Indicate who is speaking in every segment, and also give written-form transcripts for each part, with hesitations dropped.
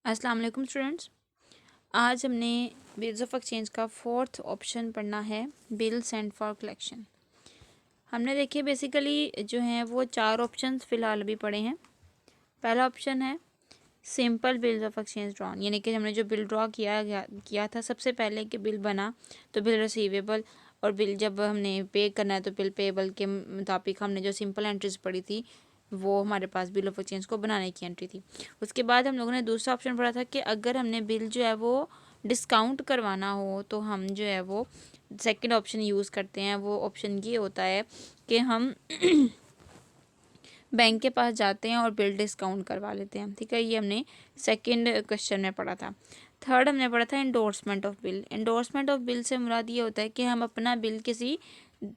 Speaker 1: अस्सलाम वालेकुम स्टूडेंट्स। आज हमने बिल्स ऑफ एक्सचेंज का फोर्थ ऑप्शन पढ़ना है, बिल सेंड फॉर कलेक्शन। हमने देखिए बेसिकली जो हैं वो चार ऑप्शंस फ़िलहाल अभी पढ़े हैं। पहला ऑप्शन है simple bills of exchange drawn, यानी कि हमने जो बिल ड्रॉ किया था सबसे पहले कि बिल बना तो बिल रिसीवेबल और बिल जब हमने पे करना है तो बिल पेबल के मुताबिक हमने जो सिंपल एंट्रीज पढ़ी थी वो हमारे पास बिल ऑफ एक्सचेंज को बनाने की एंट्री थी। उसके बाद हम लोगों ने दूसरा ऑप्शन पढ़ा था कि अगर हमने बिल जो है वो डिस्काउंट करवाना हो तो हम जो है वो सेकंड ऑप्शन यूज़ करते हैं। वो ऑप्शन ये होता है कि हम बैंक के पास जाते हैं और बिल डिस्काउंट करवा लेते हैं। ठीक है, ये हमने सेकंड क्वेश्चन में पढ़ा था। थर्ड हमने पढ़ा था endorsement of bill. Endorsement of bill से मुराद ये होता है कि हम अपना बिल किसी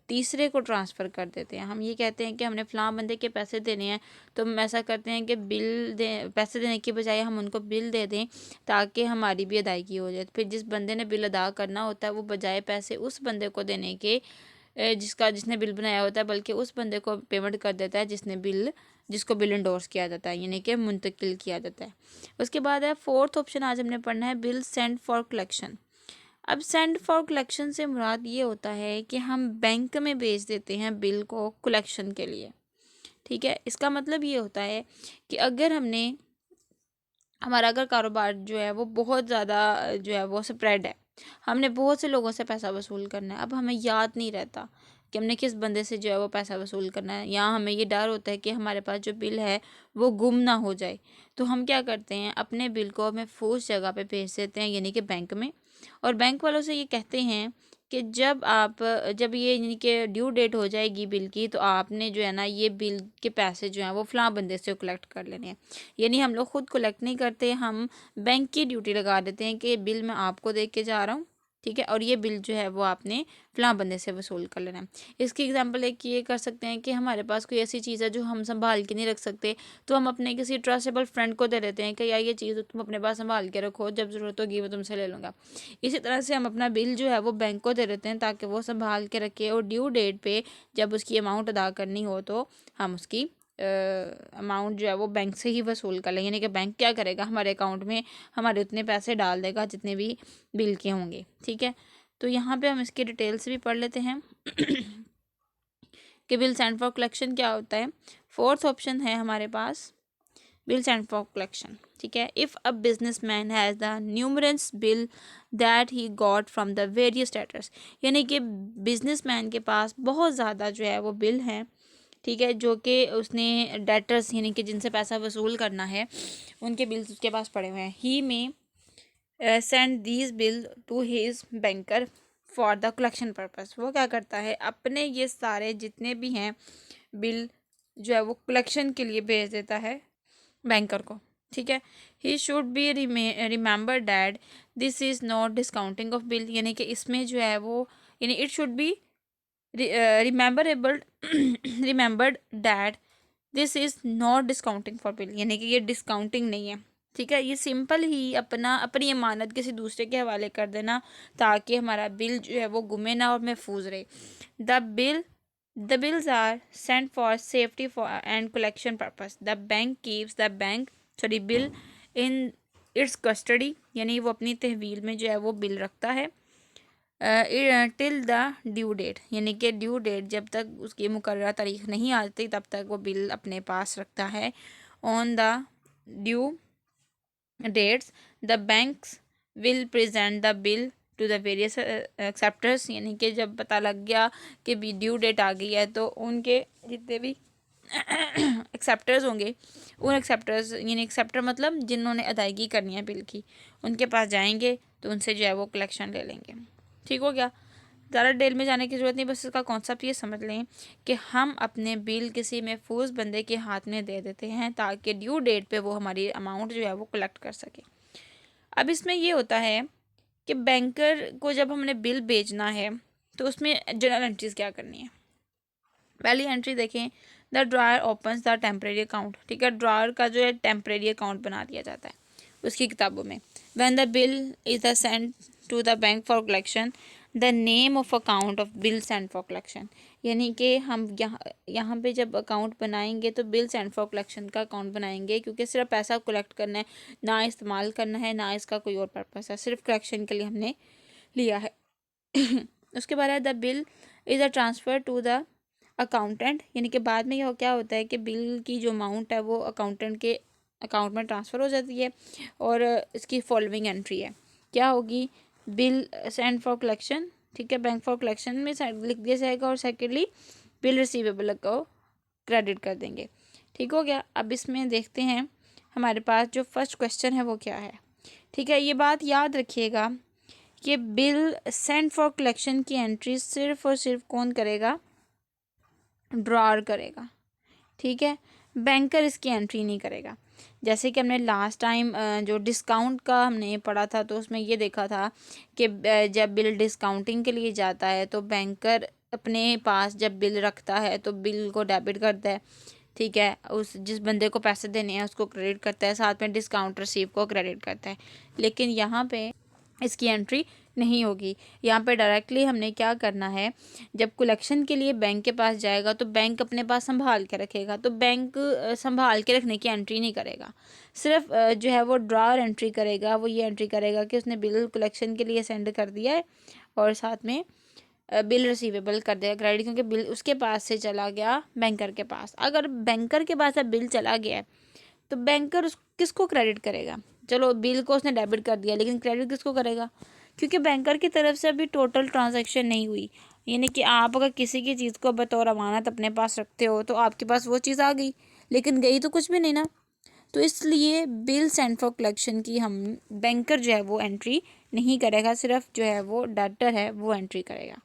Speaker 1: तीसरे को ट्रांसफ़र कर देते हैं। हम ये कहते हैं कि हमने फ़लाँ बंदे के पैसे देने हैं, तो हम ऐसा करते हैं कि पैसे देने के बजाय हम उनको बिल दे दें ताकि हमारी भी अदायगी हो जाए। फिर जिस बंदे ने बिल अदा करना होता है वो बजाय पैसे उस बंदे को देने के जिसने बिल बनाया होता है, बल्कि उस बंदे को पेमेंट कर देता है जिसको बिल इंडोर्स किया जाता है, यानी कि मुंतकिल किया जाता है। उसके बाद है फोर्थ ऑप्शन आज हमने पढ़ना है बिल सेंड फॉर कलेक्शन। अब सेंड फॉर कलेक्शन से मुराद ये होता है कि हम बैंक में भेज देते हैं बिल को कलेक्शन के लिए। ठीक है, इसका मतलब ये होता है कि हमारा अगर कारोबार जो है वो बहुत ज़्यादा जो है वो स्प्रेड है, हमने बहुत से लोगों से पैसा वसूल करना है। अब हमें याद नहीं रहता कि हमने किस बंदे से जो है वो पैसा वसूल करना है, या हमें ये डर होता है कि हमारे पास जो बिल है वो गुम ना हो जाए। तो हम क्या करते हैं, अपने बिल को महफूज जगह पे भेज देते हैं, यानी कि बैंक में। और बैंक वालों से ये कहते हैं कि जब ये यानी कि ड्यू डेट हो जाएगी बिल की, तो आपने जो है ना ये बिल के पैसे जो हैं वो फ़लाँ बंदे से कलेक्ट कर लेने हैं। यानी हम लोग ख़ुद कलेक्ट नहीं करते, हम बैंक की ड्यूटी लगा देते हैं कि बिल मैं आपको दे के जा रहा हूँ। ठीक है, और ये बिल जो है वो आपने फ़लाँ बंदे से वसूल कर लेना है। इसकी एग्जांपल एक ये कर सकते हैं कि हमारे पास कोई ऐसी चीज़ है जो हम संभाल के नहीं रख सकते, तो हम अपने किसी ट्रस्टेबल फ्रेंड को दे देते हैं कि यार ये चीज़ तुम अपने पास संभाल के रखो, जब ज़रूरत होगी वो तुमसे ले लूँगा। इसी तरह से हम अपना बिल जो है वो बैंक को दे देते हैं ताकि वो संभाल के रखे, और ड्यू डेट पे जब उसकी अमाउंट अदा करनी हो तो हम उसकी अमाउंट जो है वो बैंक से ही वसूल कर लें। यानी कि बैंक क्या करेगा, हमारे अकाउंट में हमारे उतने पैसे डाल देगा जितने भी बिल के होंगे। ठीक है, तो यहाँ पे हम इसकी डिटेल्स भी पढ़ लेते हैं कि बिल सेंड फॉर कलेक्शन क्या होता है। फोर्थ ऑप्शन है हमारे पास बिल सेंड फॉर कलेक्शन। ठीक है, if a business man has the numerous bill that he got from the various debtors, यानी कि बिजनेस मैन के पास बहुत ज़्यादा जो है वो बिल हैं। ठीक है, जो कि उसने डेटर्स यानी कि जिनसे पैसा वसूल करना है उनके बिल्स उसके पास पड़े हुए हैं। ही में send these bill to his banker for the collection purpose. वो क्या करता है, अपने ये सारे जितने भी हैं बिल जो है वो कलेक्शन के लिए भेज देता है बैंकर को। ठीक है, he should be remember that this is not discounting of bill, यानी कि इसमें जो है वो यानी it should be rememberable remembered that this is not discounting for bill, यानी कि ये डिस्काउंटिंग नहीं है। ठीक है, ये सिंपल ही अपनी अमानत किसी दूसरे के हवाले कर देना ताकि हमारा बिल जो है वो गुमे ना और महफूज रहे। The bills are sent for safety for and collection purpose. The bank keeps the bill in its custody, यानी वो अपनी तहवील में जो है वो बिल रखता है टिल द ड्यू डेट, यानी कि ड्यू डेट जब तक उसकी मुकर्रर तारीख नहीं आती तब तक वो बिल अपने पास रखता है। On the due dates the banks will present the bill to the various acceptors, यानी कि जब पता लग गया कि भी ड्यू डेट आ गई है तो उनके जितने भी एक्सेप्टर्स होंगे, उन एक्सेप्टर्स यानी एक्सेप्टर मतलब जिन्होंने अदायगी करनी है बिल की, उनके पास जाएंगे तो उनसे जो है वो कलेक्शन ले लेंगे। ठीक हो गया, ज़्यादा डिटेल में जाने की ज़रूरत नहीं, बस इसका कॉन्सेप्ट ये समझ लें कि हम अपने बिल किसी महफूज बंदे के हाथ में दे देते हैं ताकि ड्यू डेट पे वो हमारी अमाउंट जो है वो कलेक्ट कर सके। अब इसमें ये होता है कि बैंकर को जब हमने बिल भेजना है तो उसमें जनरल एंट्रीज क्या करनी है। पहली एंट्री देखें, the dryer opens the temporary account. ठीक है, ड्रॉयर का जो है टेम्प्रेरी अकाउंट बना दिया जाता है उसकी किताबों में। When the bill is the send to the bank for collection, the name of account of bill send for collection, यानी कि हम यहाँ पे जब अकाउंट बनाएंगे तो बिल सेंड फॉर कलेक्शन का अकाउंट बनाएंगे, क्योंकि सिर्फ पैसा कलेक्ट करना है, ना इस्तेमाल करना है, ना इसका कोई और पर्पस है, सिर्फ कलेक्शन के लिए हमने लिया है। उसके बाद है the bill is a transfer to the accountant, यानी कि बाद में क्या होता है कि बिल की जो अमाउंट है वो अकाउंटेंट के अकाउंट में ट्रांसफ़र हो जाती है। और इसकी फॉलोइंग एंट्री है, क्या होगी, बिल सेंड फॉर कलेक्शन, ठीक है, बैंक फॉर कलेक्शन में लिख दिया जाएगा, और सेकेंडली बिल रिसीवेबल को क्रेडिट कर देंगे। ठीक हो गया। अब इसमें देखते हैं हमारे पास जो फर्स्ट क्वेश्चन है वो क्या है। ठीक है, ये बात याद रखिएगा कि बिल सेंड फॉर कलेक्शन की एंट्री सिर्फ और सिर्फ कौन करेगा, ड्रॉअर करेगा। ठीक है, बैंकर इसकी एंट्री नहीं करेगा। जैसे कि हमने लास्ट टाइम जो डिस्काउंट का हमने पढ़ा था तो उसमें ये देखा था कि जब बिल डिस्काउंटिंग के लिए जाता है तो बैंकर अपने पास जब बिल रखता है तो बिल को डेबिट करता है, ठीक है, उस जिस बंदे को पैसे देने हैं उसको क्रेडिट करता है, साथ में डिस्काउंट रिसीव को क्रेडिट करता है। लेकिन यहाँ पे इसकी एंट्री नहीं होगी। यहाँ पे डायरेक्टली हमने क्या करना है, जब कलेक्शन के लिए बैंक के पास जाएगा तो बैंक अपने पास संभाल के रखेगा, तो बैंक संभाल के रखने की एंट्री नहीं करेगा, सिर्फ जो है वो ड्रॉअर एंट्री करेगा। वो ये एंट्री करेगा कि उसने बिल कलेक्शन के लिए सेंड कर दिया है और साथ में बिल रिसीवेबल कर देगा क्रेडिट, क्योंकि बिल उसके पास से चला गया बैंकर के पास। अगर बैंकर के पास अब बिल चला गया है तो बैंकर उस किसको क्रेडिट करेगा, चलो बिल को उसने डेबिट कर दिया लेकिन क्रेडिट किसको करेगा, क्योंकि बैंकर की तरफ से अभी टोटल ट्रांजैक्शन नहीं हुई। यानी कि आप अगर किसी की चीज़ को बतौर अमानत अपने पास रखते हो तो आपके पास वो चीज़ आ गई, लेकिन गई तो कुछ भी नहीं ना। तो इसलिए बिल सेंड फॉर कलेक्शन की हम बैंकर जो है वो एंट्री नहीं करेगा, सिर्फ जो है वो डेटर है वो एंट्री करेगा।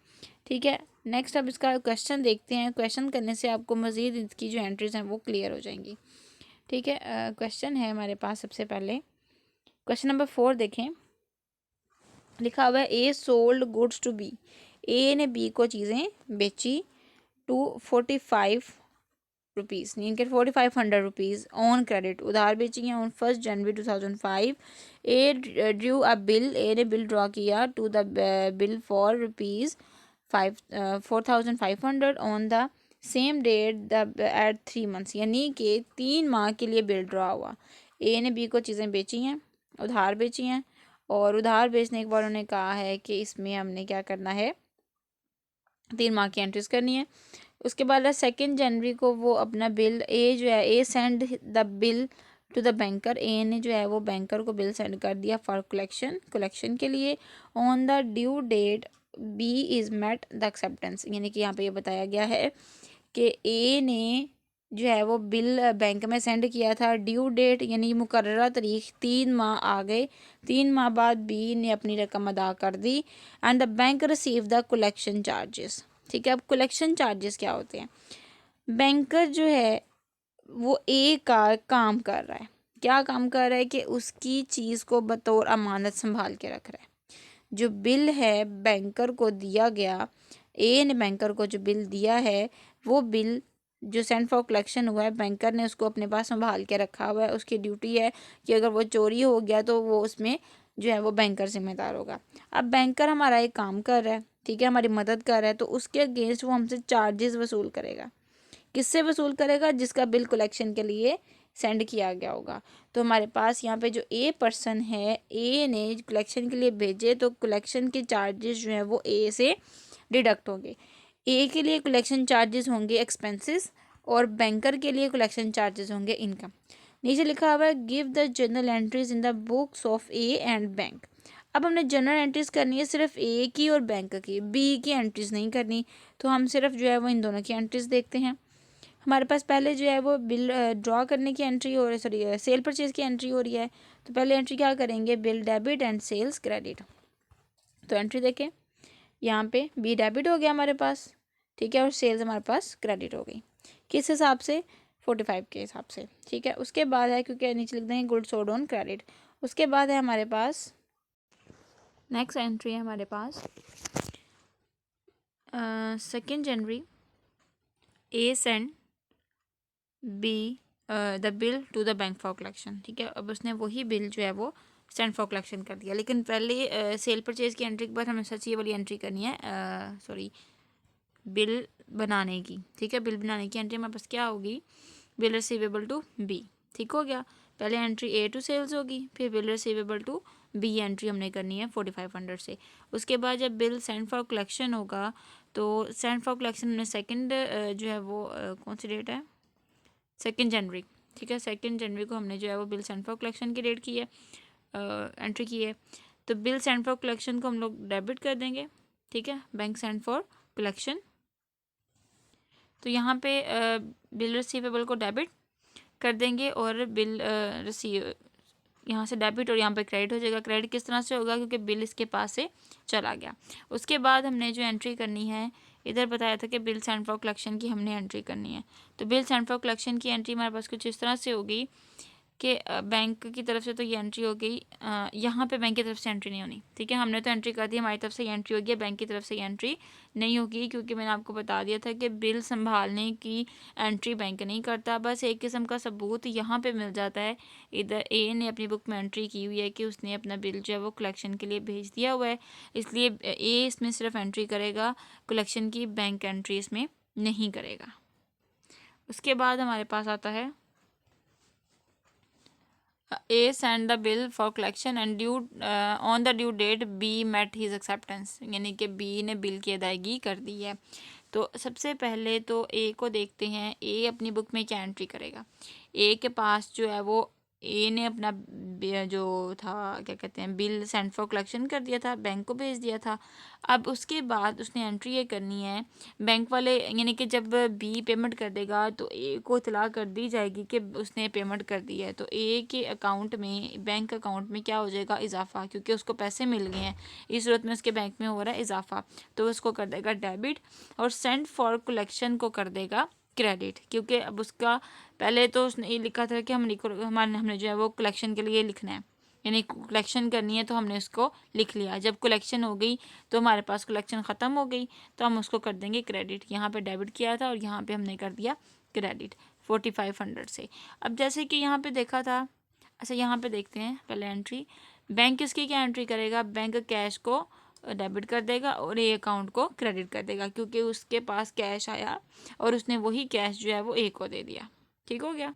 Speaker 1: ठीक है, नेक्स्ट अब इसका क्वेश्चन देखते हैं। क्वेश्चन करने से आपको मज़ीद इसकी जो एंट्रीज हैं वो क्लियर हो जाएंगी। ठीक है, क्वेश्चन है हमारे पास सबसे पहले क्वेश्चन नंबर 4 देखें। लिखा हुआ है A sold goods to B, A ने बी को चीज़ें बेची टू 45 रुपीज़, यानी कि 4500 रुपीज़ ऑन क्रेडिट, उधार बेची हैं on 1 January 2005। A drew a bill, A ने बिल ड्रॉ किया to the bill for rupees 4500 on the same date the at 3 months, यानी कि 3 माह के लिए बिल ड्रॉ हुआ। ए ने बी को चीज़ें बेची हैं, उधार बेची हैं, और उधार बेचने के बाद उन्होंने कहा है कि इसमें हमने क्या करना है, 3 माह की एंट्रीज करनी है। उसके बाद 2 जनवरी को वो अपना बिल, ए जो है A send the bill to the banker, A ने जो है वो बैंकर को बिल सेंड कर दिया फॉर कलेक्शन के लिए। On the due date B is met the acceptance, यानी कि यहाँ पे ये बताया गया है कि ए ने जो है वो बिल बैंक में सेंड किया था, ड्यू डेट यानी मुकर्ररा तारीख 3 माह आ गए, 3 माह बाद बी ने अपनी रकम अदा कर दी and the bank receive the collection charges. ठीक है, अब कलेक्शन चार्जेस क्या होते हैं, बैंकर जो है वो ए का काम कर रहा है, क्या काम कर रहा है कि उसकी चीज़ को बतौर अमानत संभाल के रख रहा है। जो बिल है बैंकर को दिया गया, ए ने बैंकर को जो बिल दिया है वो बिल जो सेंड फॉर कलेक्शन हुआ है बैंकर ने उसको अपने पास संभाल के रखा हुआ है। उसकी ड्यूटी है कि अगर वो चोरी हो गया तो वो उसमें जो है वो बैंकर जिम्मेदार होगा। अब बैंकर हमारा एक काम कर रहा है, ठीक है, हमारी मदद कर रहा है, तो उसके अगेंस्ट वो हमसे चार्जेस वसूल करेगा। किससे वसूल करेगा, जिसका बिल कलेक्शन के लिए सेंड किया गया होगा। तो हमारे पास यहाँ पे जो ए पर्सन है, ए ने कलेक्शन के लिए भेजे तो कलेक्शन के चार्जेस जो है वो ए से डिडक्ट होंगे। ए के लिए कलेक्शन चार्जेस होंगे एक्सपेंसेस और बैंकर के लिए कलेक्शन चार्जेस होंगे इनकम। नीचे लिखा हुआ है give the general entries in the books of A and bank. अब हमने जनरल एंट्रीज करनी है सिर्फ ए की और बैंक की, बी की एंट्रीज नहीं करनी। तो हम सिर्फ जो है वो इन दोनों की एंट्रीज देखते हैं। हमारे पास पहले जो है वो बिल ड्रॉ करने की एंट्री हो रही, सॉरी सेल परचेज की एंट्री हो रही है। तो पहले एंट्री क्या करेंगे, bill debit and sales credit. तो एंट्री देखें, यहाँ पे बी डेबिट हो गया हमारे पास, ठीक है, और सेल्स हमारे पास क्रेडिट हो गई। किस हिसाब से, 45 के हिसाब से। ठीक है, उसके बाद है, क्योंकि नीचे लिख देंगे गुड्स सोल्ड ऑन क्रेडिट। उसके बाद है हमारे पास नेक्स्ट एंट्री है हमारे पास 2 January A send B the bill to the bank for collection. ठीक है, अब उसने वही बिल जो है वो सेंड फॉर कलेक्शन कर दिया, लेकिन पहले सेल परचेज की एंट्री के बाद हमें सच ये वाली एंट्री करनी है, सॉरी बिल बनाने की, ठीक है, बिल बनाने की एंट्री हमारे पास क्या होगी, बिल रिसीवेबल टू बी। ठीक हो गया, पहले एंट्री ए टू सेल्स होगी, फिर bill receivable to be entry हमने करनी है 4500 से। उसके बाद जब बिल सेंड फॉर कलेक्शन होगा तो सेंड फॉर कलेक्शन हमने सेकंड जो है वो कौन सी डेट है, 2 जनवरी, ठीक है, 2 जनवरी को हमने जो है वो बिल सेंड फॉर कलेक्शन की डेट की है, एंट्री की है। तो बिल सेंड फॉर कलेक्शन को हम लोग डेबिट कर देंगे, ठीक है, बैंक सेंड फॉर कलेक्शन। तो यहाँ पे बिल रिसीवेबल को डेबिट कर देंगे और बिल रिसीव यहाँ से डेबिट और यहाँ पे क्रेडिट हो जाएगा। क्रेडिट किस तरह से होगा, क्योंकि बिल इसके पास से चला गया। उसके बाद हमने जो एंट्री करनी है, इधर बताया था कि बिल सेंड फॉर कलेक्शन की हमने एंट्री करनी है। तो बिल सेंड फॉर कलेक्शन की एंट्री हमारे पास कुछ इस तरह से होगी कि बैंक की तरफ से तो ये एंट्री हो गई, यहाँ पे बैंक की तरफ से एंट्री नहीं होनी, ठीक है, हमने तो एंट्री कर दी, हमारी तरफ से ये एंट्री होगी, बैंक की तरफ से ये एंट्री नहीं होगी, क्योंकि मैंने आपको बता दिया था कि बिल संभालने की एंट्री बैंक नहीं करता। बस एक किस्म का सबूत यहाँ पे मिल जाता है, इधर ए ने अपनी बुक में एंट्री की हुई है कि उसने अपना बिल जो है वो कलेक्शन के लिए भेज दिया हुआ है, इसलिए ए इसमें सिर्फ एंट्री करेगा, कलेक्शन की बैंक एंट्री इसमें नहीं करेगा। उसके बाद हमारे पास आता है A send the bill for collection and due on the due date B met his acceptance, यानी कि B ने बिल की अदायगी कर दी है। तो सबसे पहले तो A को देखते हैं, A अपनी बुक में क्या एंट्री करेगा। A के पास जो है वो ए ने अपना जो था क्या कहते हैं बिल सेंड फॉर कलेक्शन कर दिया था, बैंक को भेज दिया था। अब उसके बाद उसने एंट्री ये करनी है, बैंक वाले यानी कि जब बी पेमेंट कर देगा तो ए को इतला कर दी जाएगी कि उसने पेमेंट कर दी है। तो ए के अकाउंट में, बैंक अकाउंट में क्या हो जाएगा, इजाफा, क्योंकि उसको पैसे मिल गए हैं, इस सूरत में उसके बैंक में हो रहा है इजाफा, तो उसको कर देगा डेबिट और सेंड फॉर कलेक्शन को कर देगा क्रेडिट, क्योंकि अब उसका पहले तो उसने ये लिखा था कि हमने जो है वो कलेक्शन के लिए लिखना है, यानी कलेक्शन करनी है, तो हमने उसको लिख लिया। जब कलेक्शन हो गई तो हमारे पास कलेक्शन ख़त्म हो गई तो हम उसको कर देंगे क्रेडिट। यहाँ पे डेबिट किया था और यहाँ पे हमने कर दिया क्रेडिट 4500 से। अब जैसे कि यहाँ पे देखा था, अच्छा यहाँ पे देखते हैं पहले एंट्री, बैंक इसकी क्या एंट्री करेगा, बैंक कैश को डेबिट कर देगा और ए अकाउंट को क्रेडिट कर देगा, क्योंकि उसके पास कैश आया और उसने वही कैश जो है वो ए को दे दिया। ठीक हो गया,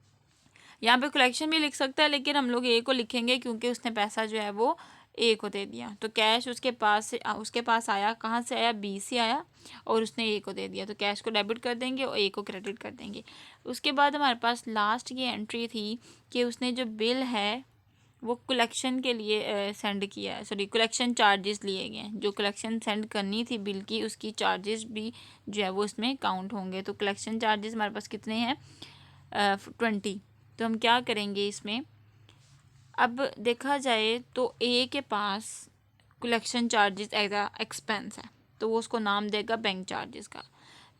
Speaker 1: यहाँ पे कलेक्शन भी लिख सकता है लेकिन हम लोग ए को लिखेंगे क्योंकि उसने पैसा जो है वो ए को दे दिया। तो कैश उसके पास आया, कहाँ से आया, बी से आया और उसने ए को दे दिया, तो कैश को डेबिट कर देंगे और ए को क्रेडिट कर देंगे। उसके बाद हमारे पास लास्ट ये एंट्री थी कि उसने जो बिल है वो कलेक्शन के लिए सेंड किया है, सॉरी कलेक्शन चार्जेस लिए गए हैं, जो कलेक्शन सेंड करनी थी बिल की उसकी चार्जेस भी जो है वो इसमें काउंट होंगे। तो कलेक्शन चार्जेस हमारे पास कितने हैं, 20। तो हम क्या करेंगे इसमें, अब देखा जाए तो ए के पास collection charges as a expense है, तो वो उसको नाम देगा बैंक चार्जेस का।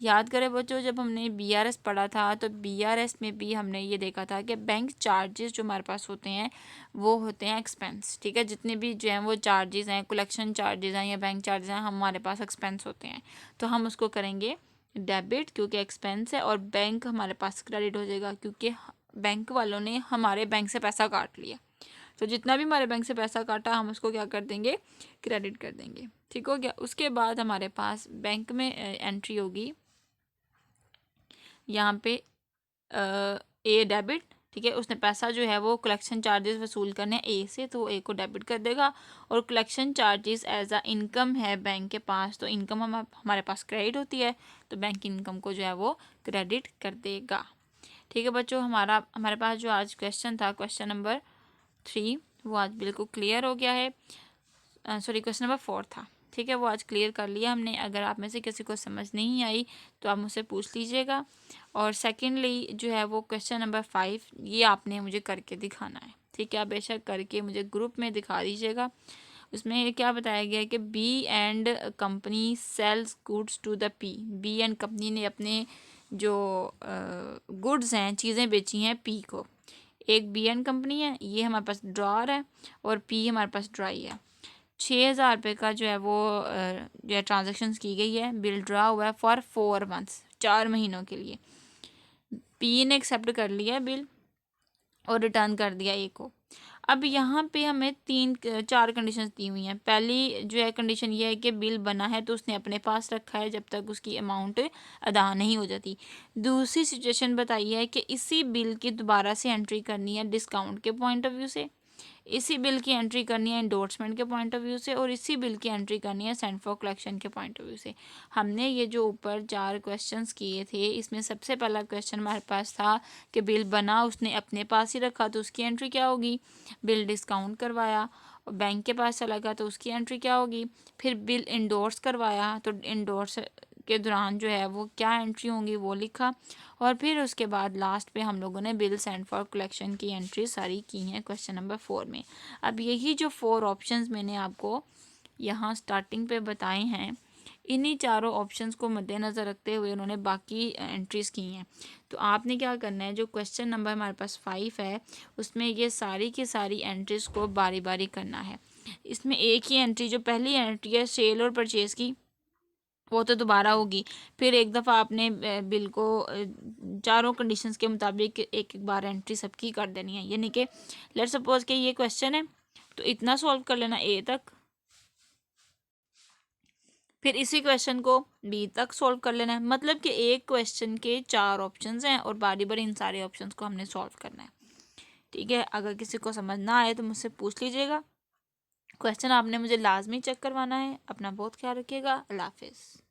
Speaker 1: याद करें बच्चों, जब हमने बीआरएस पढ़ा था तो बीआरएस में भी हमने ये देखा था कि बैंक चार्जेस जो हमारे पास होते हैं वो होते हैं एक्सपेंस, ठीक है, जितने भी जो हैं वो चार्जेस हैं, कलेक्शन चार्जेस हैं या बैंक चार्जेस हैं, हमारे पास एक्सपेंस होते हैं, तो हम उसको करेंगे डेबिट क्योंकि एक्सपेंस है, और बैंक हमारे पास क्रेडिट हो जाएगा क्योंकि बैंक वालों ने हमारे बैंक से पैसा काट लिया। तो जितना भी हमारे बैंक से पैसा काटा हम उसको क्या कर देंगे, क्रेडिट कर देंगे। ठीक हो गया, उसके बाद हमारे पास बैंक में एंट्री होगी, यहाँ पे ए डेबिट, ठीक है, उसने पैसा जो है वो कलेक्शन चार्जेस वसूल करने ए से, तो ए को डेबिट कर देगा, और collection charges as a income है बैंक के पास, तो इनकम हमारे पास क्रेडिट होती है, तो बैंक इनकम को जो है वो क्रेडिट कर देगा। ठीक है बच्चों, हमारे पास जो आज क्वेश्चन था, क्वेश्चन नंबर 3, वो आज बिल्कुल क्लियर हो गया है। सॉरी क्वेश्चन नंबर 4 था, ठीक है, वो आज क्लियर कर लिया हमने। अगर आप में से किसी को समझ नहीं आई तो आप मुझसे पूछ लीजिएगा। और सेकेंडली जो है वो क्वेश्चन नंबर 5, ये आपने मुझे करके दिखाना है, ठीक है, आप बेशक करके मुझे ग्रुप में दिखा दीजिएगा। उसमें क्या बताया गया है कि B and company sells goods to the P, B and company ने अपने जो गुड्स हैं, चीज़ें बेची हैं पी को। एक बी एंड कंपनी है, ये हमारे पास ड्रॉर है, और पी हमारे पास ड्राई है। 6000 रुपये का जो है वो जो है ट्रांजेक्शन्स की गई है, बिल ड्रा हुआ है फॉर 4 मंथ्स, 4 महीनों के लिए। पी ने एक्सेप्ट कर लिया है बिल, और रिटर्न कर दिया ए को। अब यहाँ पे हमें 4 कंडीशंस दी हुई हैं। पहली जो है कंडीशन ये है कि बिल बना है तो उसने अपने पास रखा है जब तक उसकी अमाउंट अदा नहीं हो जाती। दूसरी सिचुएशन बताई है कि इसी बिल की दोबारा से एंट्री करनी है डिस्काउंट के पॉइंट ऑफ व्यू से, इसी बिल की एंट्री करनी है इंडोर्समेंट के पॉइंट ऑफ व्यू से, और इसी बिल की एंट्री करनी है सेंड फॉर कलेक्शन के पॉइंट ऑफ व्यू से। हमने ये जो ऊपर 4 क्वेश्चंस किए थे इसमें सबसे पहला क्वेश्चन हमारे पास था कि बिल बना, उसने अपने पास ही रखा तो उसकी एंट्री क्या होगी, बिल डिस्काउंट करवाया और बैंक के पास चला गया तो उसकी एंट्री क्या होगी, फिर बिल इंडोर्स करवाया तो इंडोर्स के दौरान जो है वो क्या एंट्री होंगी वो लिखा, और फिर उसके बाद लास्ट पे हम लोगों ने बिल सेंड फॉर कलेक्शन की एंट्री सारी की हैं क्वेश्चन नंबर 4 में। अब यही जो 4 ऑप्शंस मैंने आपको यहाँ स्टार्टिंग पे बताए हैं, इन्हीं चारों ऑप्शंस को मद्देनज़र रखते हुए उन्होंने बाकी एंट्रीज़ की हैं। तो आपने क्या करना है, जो क्वेश्चन नंबर हमारे पास 5 है उसमें ये सारी की सारी एंट्रीज़ को बारी बारी करना है। इसमें एक ही एंट्री, जो पहली एंट्री है सेल और परचेज़ की, वो तो दोबारा होगी। फिर एक दफ़ा आपने बिल को चारों कंडीशंस के मुताबिक एक एक बार एंट्री सबकी कर देनी है। यानी कि लेट्स सपोज कि ये क्वेश्चन है तो इतना सॉल्व कर लेना ए तक, फिर इसी क्वेश्चन को बी तक सॉल्व कर लेना है। मतलब कि एक क्वेश्चन के 4 ऑप्शंस हैं और बारी बारी इन सारे ऑप्शंस को हमने सॉल्व करना है। ठीक है, अगर किसी को समझ ना आए तो मुझसे पूछ लीजिएगा। क्वेश्चन आपने मुझे लाजमी चेक करवाना है। अपना बहुत ख्याल रखिएगा। अल्लाह हाफिज़।